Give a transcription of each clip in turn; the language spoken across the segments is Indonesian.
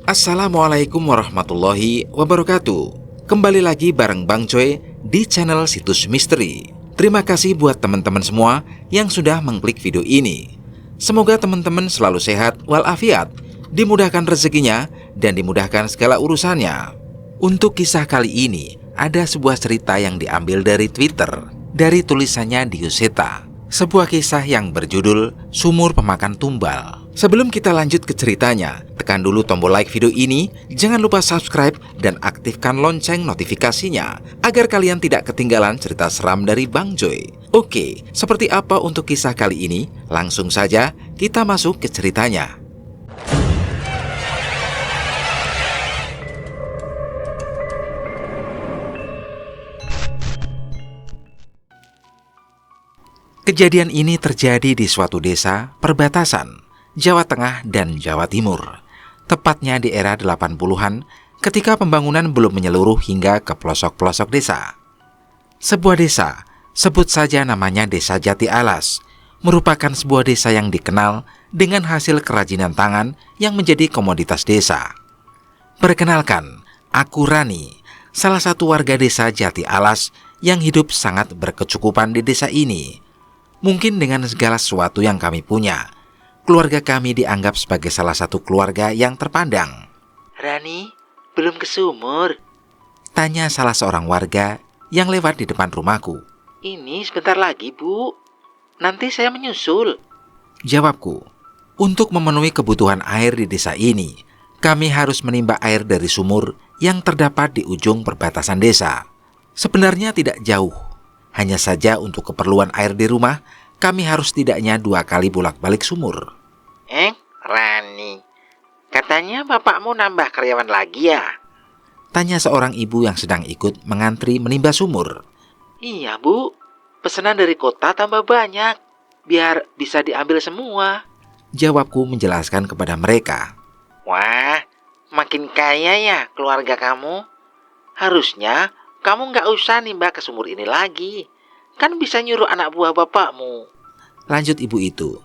Assalamualaikum warahmatullahi wabarakatuh. Kembali lagi bareng Bang Coy di channel Situs Misteri. Terima kasih buat teman-teman semua yang sudah mengklik video ini. Semoga teman-teman selalu sehat walafiat, dimudahkan rezekinya, dan dimudahkan segala urusannya. Untuk kisah kali ini, ada sebuah cerita yang diambil dari Twitter, dari tulisannya Diuseta. Sebuah kisah yang berjudul Sumur Pemakan Tumbal. Sebelum kita lanjut ke ceritanya, tekan dulu tombol like video ini, jangan lupa subscribe dan aktifkan lonceng notifikasinya agar kalian tidak ketinggalan cerita seram dari Bang Joy. Oke, seperti apa untuk kisah kali ini? Langsung saja kita masuk ke ceritanya. Kejadian ini terjadi di suatu desa perbatasan Jawa Tengah dan Jawa Timur, tepatnya di era 80-an ketika pembangunan belum menyeluruh hingga ke pelosok-pelosok desa. Sebuah desa, sebut saja namanya Desa Jati Alas, merupakan sebuah desa yang dikenal dengan hasil kerajinan tangan yang menjadi komoditas desa. Perkenalkan, aku Rani, salah satu warga desa Jati Alas yang hidup sangat berkecukupan di desa ini. Mungkin dengan segala sesuatu yang kami punya, keluarga kami dianggap sebagai salah satu keluarga yang terpandang. Rani, belum ke sumur? Tanya salah seorang warga yang lewat di depan rumahku. Ini sebentar lagi, Bu. Nanti saya menyusul. Jawabku, untuk memenuhi kebutuhan air di desa ini, kami harus menimba air dari sumur yang terdapat di ujung perbatasan desa. Sebenarnya tidak jauh. Hanya saja untuk keperluan air di rumah, kami harus setidaknya 2 kali bolak-balik sumur. Rani, katanya bapakmu nambah karyawan lagi ya? Tanya seorang ibu yang sedang ikut mengantri menimba sumur. Iya, Bu. Pesanan dari kota tambah banyak, biar bisa diambil semua. Jawabku menjelaskan kepada mereka. Wah, makin kaya ya keluarga kamu. Harusnya kamu nggak usah nimba ke sumur ini lagi. Kan bisa nyuruh anak buah bapakmu. Lanjut ibu itu.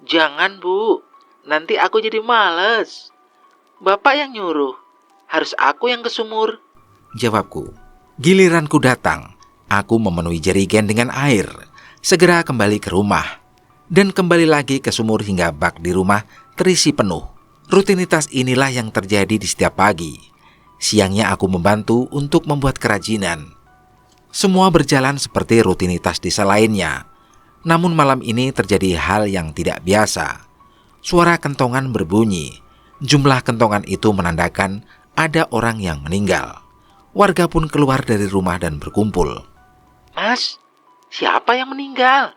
Jangan, Bu. Nanti aku jadi males. Bapak yang nyuruh. Harus aku yang ke sumur. Jawabku. Giliranku datang. Aku memenuhi jerigen dengan air. Segera kembali ke rumah. Dan kembali lagi ke sumur hingga bak di rumah terisi penuh. Rutinitas inilah yang terjadi di setiap pagi. Siangnya aku membantu untuk membuat kerajinan. Semua berjalan seperti rutinitas desa lainnya. Namun malam ini terjadi hal yang tidak biasa. Suara kentongan berbunyi. Jumlah kentongan itu menandakan ada orang yang meninggal. Warga pun keluar dari rumah dan berkumpul. Mas, siapa yang meninggal?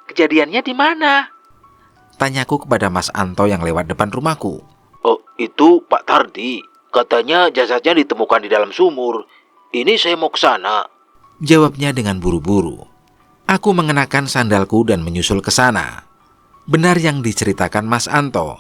Kejadiannya di mana? Tanyaku kepada Mas Anto yang lewat depan rumahku. Oh, itu Pak Tardi. Katanya jasadnya ditemukan di dalam sumur. Ini saya mau ke sana. Jawabnya dengan buru-buru. Aku mengenakan sandalku dan menyusul ke sana. Benar yang diceritakan Mas Anto.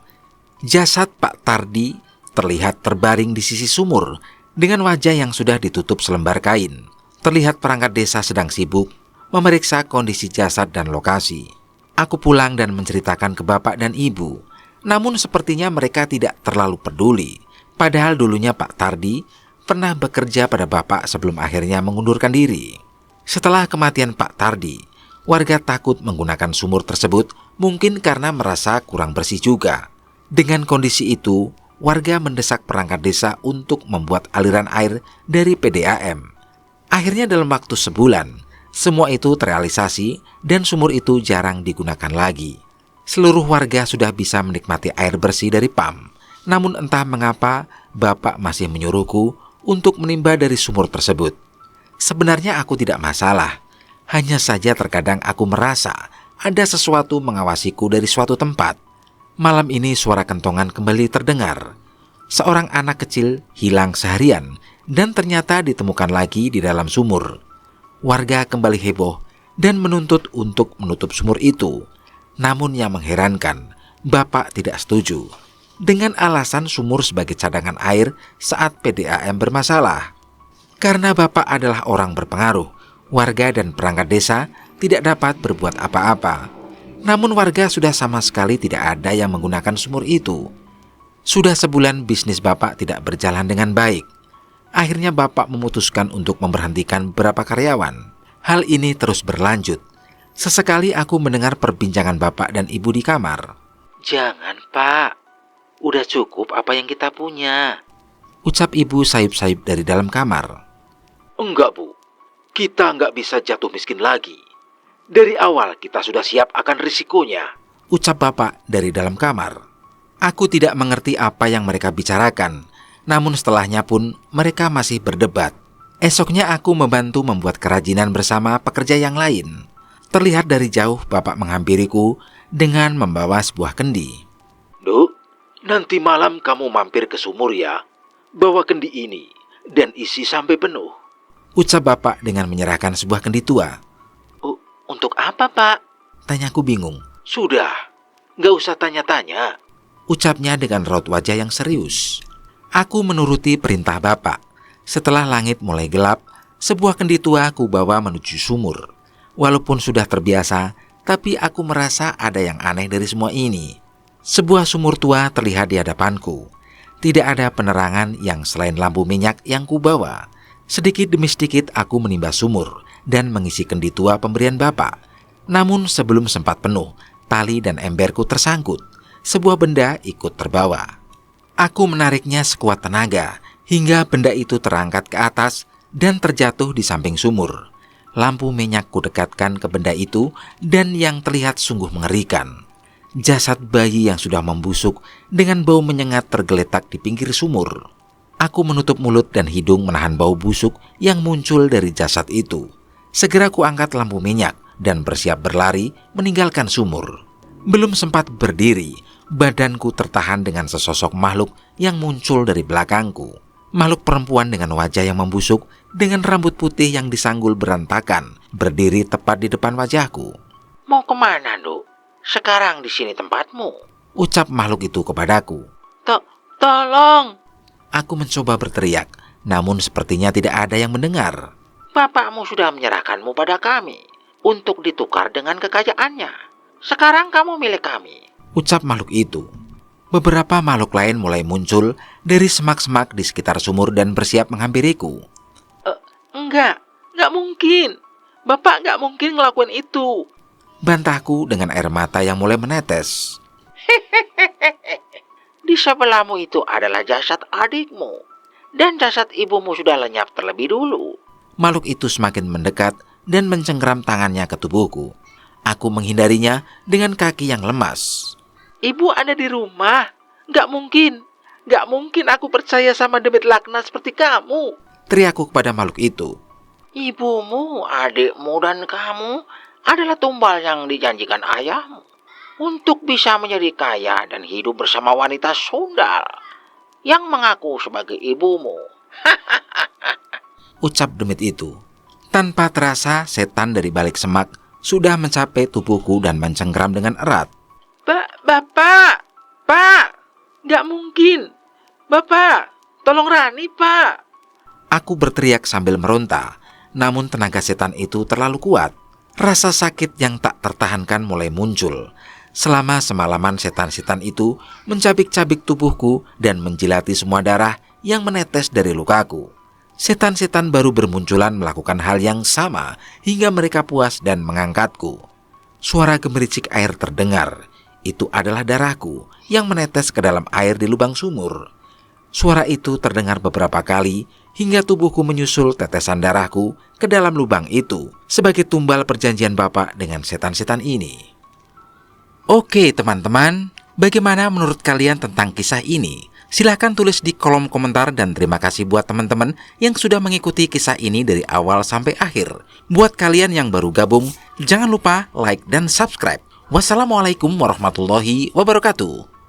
Jasad Pak Tardi terlihat terbaring di sisi sumur dengan wajah yang sudah ditutup selembar kain. Terlihat perangkat desa sedang sibuk memeriksa kondisi jasad dan lokasi. Aku pulang dan menceritakan ke bapak dan ibu. Namun sepertinya mereka tidak terlalu peduli. Padahal dulunya Pak Tardi pernah bekerja pada bapak sebelum akhirnya mengundurkan diri. Setelah kematian Pak Tardi, warga takut menggunakan sumur tersebut mungkin karena merasa kurang bersih juga. Dengan kondisi itu, warga mendesak perangkat desa untuk membuat aliran air dari PDAM. Akhirnya dalam waktu sebulan, semua itu terrealisasi dan sumur itu jarang digunakan lagi. Seluruh warga sudah bisa menikmati air bersih dari PAM. Namun entah mengapa bapak masih menyuruhku untuk menimba dari sumur tersebut. Sebenarnya aku tidak masalah. Hanya saja terkadang aku merasa ada sesuatu mengawasiku dari suatu tempat. Malam ini suara kentongan kembali terdengar. Seorang anak kecil hilang seharian dan ternyata ditemukan lagi di dalam sumur. Warga kembali heboh dan menuntut untuk menutup sumur itu. Namun yang mengherankan, bapak tidak setuju. Dengan alasan sumur sebagai cadangan air saat PDAM bermasalah. Karena bapak adalah orang berpengaruh, warga dan perangkat desa tidak dapat berbuat apa-apa. Namun warga sudah sama sekali tidak ada yang menggunakan sumur itu. Sudah sebulan bisnis Bapak tidak berjalan dengan baik. Akhirnya Bapak memutuskan untuk memberhentikan beberapa karyawan. Hal ini terus berlanjut. Sesekali aku mendengar perbincangan Bapak dan Ibu di kamar. Jangan, Pak. Udah cukup apa yang kita punya. Ucap Ibu sayup-sayup dari dalam kamar. Enggak, Bu. Kita nggak bisa jatuh miskin lagi. Dari awal kita sudah siap akan risikonya. Ucap Bapak dari dalam kamar. Aku tidak mengerti apa yang mereka bicarakan, namun setelahnya pun mereka masih berdebat. Esoknya aku membantu membuat kerajinan bersama pekerja yang lain. Terlihat dari jauh Bapak menghampiriku dengan membawa sebuah kendi. Duk, nanti malam kamu mampir ke sumur ya. Bawa kendi ini dan isi sampai penuh. Ucap Bapak dengan menyerahkan sebuah kendi tua. Untuk apa, Pak? Tanyaku bingung. Sudah, nggak usah tanya-tanya. Ucapnya dengan raut wajah yang serius. Aku menuruti perintah Bapak. Setelah langit mulai gelap, sebuah kendi tua aku bawa menuju sumur. Walaupun sudah terbiasa, tapi aku merasa ada yang aneh dari semua ini. Sebuah sumur tua terlihat di hadapanku. Tidak ada penerangan yang selain lampu minyak yang kubawa. Sedikit demi sedikit aku menimba sumur dan mengisi kendi tua pemberian Bapak. Namun sebelum sempat penuh, tali dan emberku tersangkut. Sebuah benda ikut terbawa. Aku menariknya sekuat tenaga hingga benda itu terangkat ke atas dan terjatuh di samping sumur. Lampu minyak kudekatkan ke benda itu dan yang terlihat sungguh mengerikan. Jasad bayi yang sudah membusuk dengan bau menyengat tergeletak di pinggir sumur. Aku menutup mulut dan hidung menahan bau busuk yang muncul dari jasad itu. Segera kuangkat lampu minyak dan bersiap berlari meninggalkan sumur. Belum sempat berdiri, badanku tertahan dengan sesosok makhluk yang muncul dari belakangku. Makhluk perempuan dengan wajah yang membusuk, dengan rambut putih yang disanggul berantakan, berdiri tepat di depan wajahku. Mau kemana, Duk? Sekarang di sini tempatmu. Ucap makhluk itu kepadaku. Tolong! Aku mencoba berteriak, namun sepertinya tidak ada yang mendengar. Bapakmu sudah menyerahkanmu pada kami untuk ditukar dengan kekayaannya. Sekarang kamu milik kami. Ucap makhluk itu. Beberapa makhluk lain mulai muncul dari semak-semak di sekitar sumur dan bersiap menghampiriku. Enggak mungkin. Bapak nggak mungkin ngelakuin itu. Bantahku dengan air mata yang mulai menetes. Di sebelahmu itu adalah jasad adikmu. Dan jasad ibumu sudah lenyap terlebih dulu. Makhluk itu semakin mendekat dan mencengkeram tangannya ke tubuhku. Aku menghindarinya dengan kaki yang lemas. Ibu ada di rumah. Nggak mungkin aku percaya sama demit laknat seperti kamu. Teriakku kepada makhluk itu. Ibumu, adikmu, dan kamu adalah tumbal yang dijanjikan ayahmu untuk bisa menjadi kaya dan hidup bersama wanita sundal yang mengaku sebagai ibumu. Ucap demit itu. Tanpa terasa, setan dari balik semak sudah mencapai tubuhku dan mencengkeram dengan erat. Bapak, nggak mungkin. Bapak, tolong Rani, Pak. Aku berteriak sambil meronta, namun tenaga setan itu terlalu kuat. Rasa sakit yang tak tertahankan mulai muncul. Selama semalaman setan-setan itu mencabik-cabik tubuhku dan menjilati semua darah yang menetes dari lukaku. Setan-setan baru bermunculan melakukan hal yang sama hingga mereka puas dan mengangkatku. Suara gemericik air terdengar. Itu adalah darahku yang menetes ke dalam air di lubang sumur. Suara itu terdengar beberapa kali hingga tubuhku menyusul tetesan darahku ke dalam lubang itu sebagai tumbal perjanjian Bapak dengan setan-setan ini. Oke teman-teman, bagaimana menurut kalian tentang kisah ini? Silahkan tulis di kolom komentar dan terima kasih buat teman-teman yang sudah mengikuti kisah ini dari awal sampai akhir. Buat kalian yang baru gabung, jangan lupa like dan subscribe. Wassalamualaikum warahmatullahi wabarakatuh.